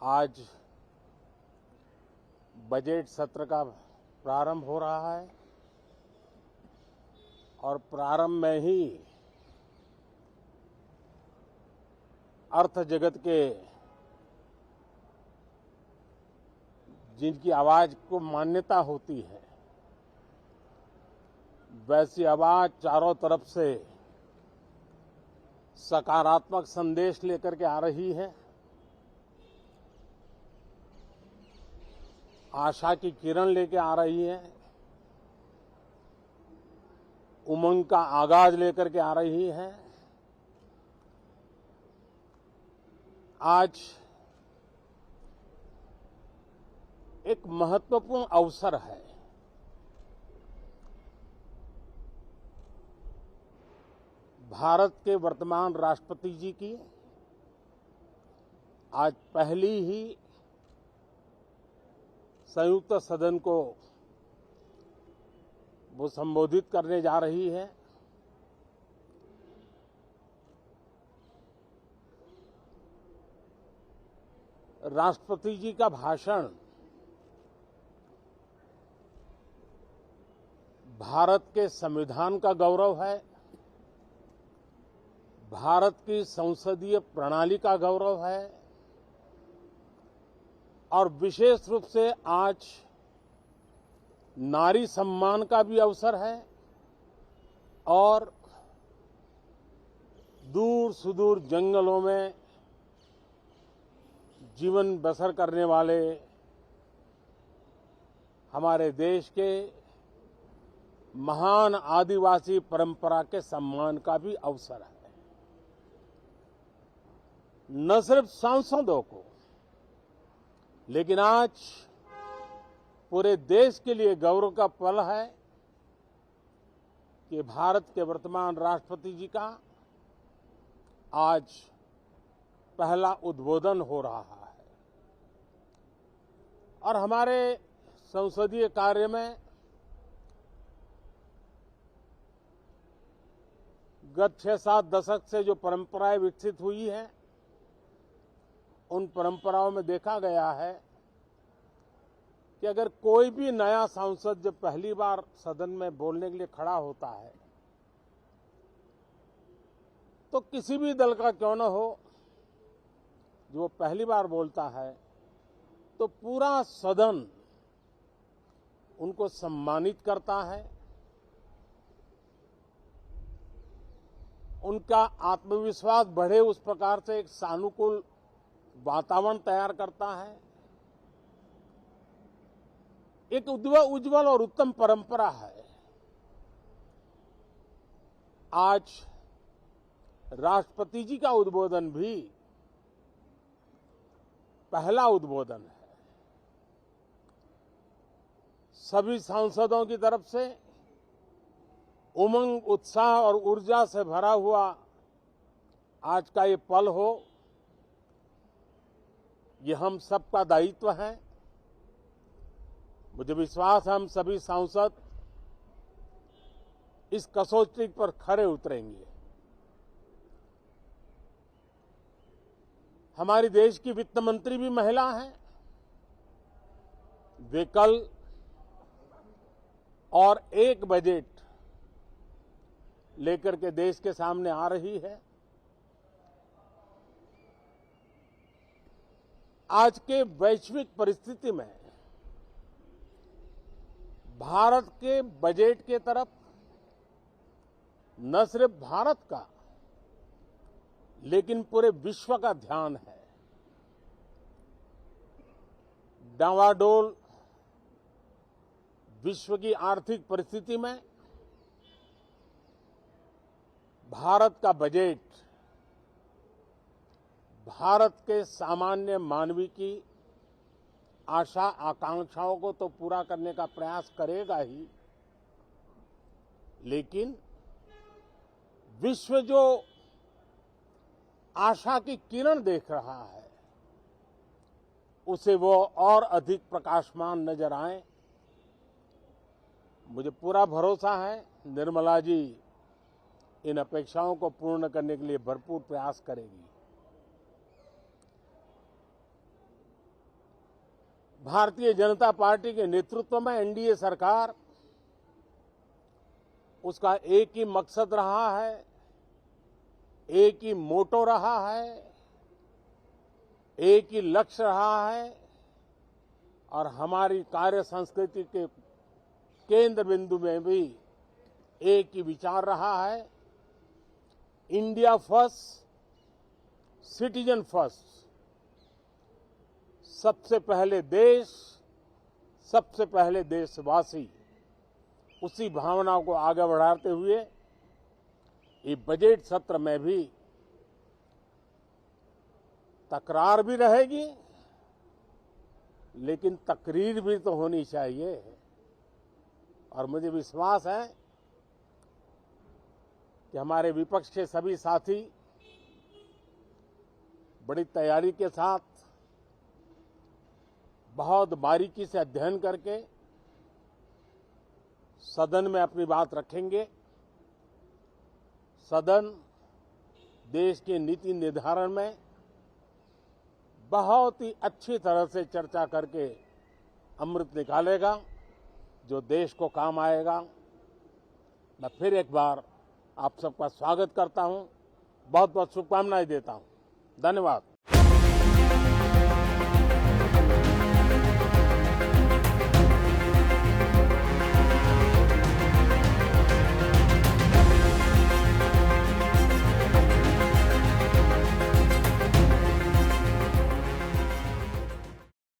आज बजट सत्र का प्रारंभ हो रहा है और प्रारंभ में ही अर्थ जगत के जिनकी आवाज को मान्यता होती है, वैसी आवाज चारों तरफ से सकारात्मक संदेश लेकर के आ रही है। आशा की किरण लेकर आ रही है, उमंग का आगाज लेकर के आ रही है। आज एक महत्वपूर्ण अवसर है। भारत के वर्तमान राष्ट्रपति जी की आज पहली ही संयुक्त सदन को वो संबोधित करने जा रही है। राष्ट्रपति जी का भाषण भारत के संविधान का गौरव है, भारत की संसदीय प्रणाली का गौरव है और विशेष रूप से आज नारी सम्मान का भी अवसर है और दूर सुदूर जंगलों में जीवन बसर करने वाले हमारे देश के महान आदिवासी परंपरा के सम्मान का भी अवसर है। न सिर्फ सांसदों को, लेकिन आज पूरे देश के लिए गौरव का पल है कि भारत के वर्तमान राष्ट्रपति जी का आज पहला उद्बोधन हो रहा है और हमारे संसदीय कार्य में गत 6-7 दशक से जो परंपराएं विकसित हुई हैं, उन परंपराओं में देखा गया है कि अगर कोई भी नया सांसद जब पहली बार सदन में बोलने के लिए खड़ा होता है तो किसी भी दल का क्यों न हो, जो वो पहली बार बोलता है तो पूरा सदन उनको सम्मानित करता है, उनका आत्मविश्वास बढ़े उस प्रकार से एक सानुकूल वातावरण तैयार करता है। एक उज्जवल और उत्तम परंपरा है। आज राष्ट्रपति जी का उद्बोधन भी पहला उद्बोधन है। सभी सांसदों की तरफ से उमंग, उत्साह और ऊर्जा से भरा हुआ आज का ये पल हो, ये हम सबका दायित्व है। मुझे विश्वास है हम सभी सांसद इस कसौटी पर खरे उतरेंगे। हमारी देश की वित्त मंत्री भी महिला हैं। वे कल और एक बजट लेकर के देश के सामने आ रही है। आज के वैश्विक परिस्थिति में भारत के बजट के तरफ न सिर्फ भारत का लेकिन पूरे विश्व का ध्यान है। डावाडोल विश्व की आर्थिक परिस्थिति में भारत का बजट भारत के सामान्य मानवी की आशा आकांक्षाओं को तो पूरा करने का प्रयास करेगा ही, लेकिन विश्व जो आशा की किरण देख रहा है उसे वो और अधिक प्रकाशमान नजर आए। मुझे पूरा भरोसा है निर्मला जी इन अपेक्षाओं को पूर्ण करने के लिए भरपूर प्रयास करेगी। भारतीय जनता पार्टी के नेतृत्व में एनडीए सरकार, उसका एक ही मकसद रहा है, एक ही मोटो रहा है, एक ही लक्ष्य रहा है और हमारी कार्य संस्कृति के केंद्र बिंदु में भी एक ही विचार रहा है। India first, citizen first. सबसे पहले देश, सबसे पहले देशवासी, उसी भावना को आगे बढ़ाते हुए ये बजट सत्र में भी तकरार भी रहेगी, लेकिन तकरीर भी तो होनी चाहिए। और मुझे विश्वास है कि हमारे विपक्ष के सभी साथी बड़ी तैयारी के साथ, बहुत बारीकी से अध्ययन करके सदन में अपनी बात रखेंगे। सदन देश के नीति निर्धारण में बहुत ही अच्छी तरह से चर्चा करके अमृत निकालेगा, जो देश को काम आएगा। मैं फिर एक बार आप सबका स्वागत करता हूं, बहुत बहुत शुभकामनाएं देता हूं। धन्यवाद।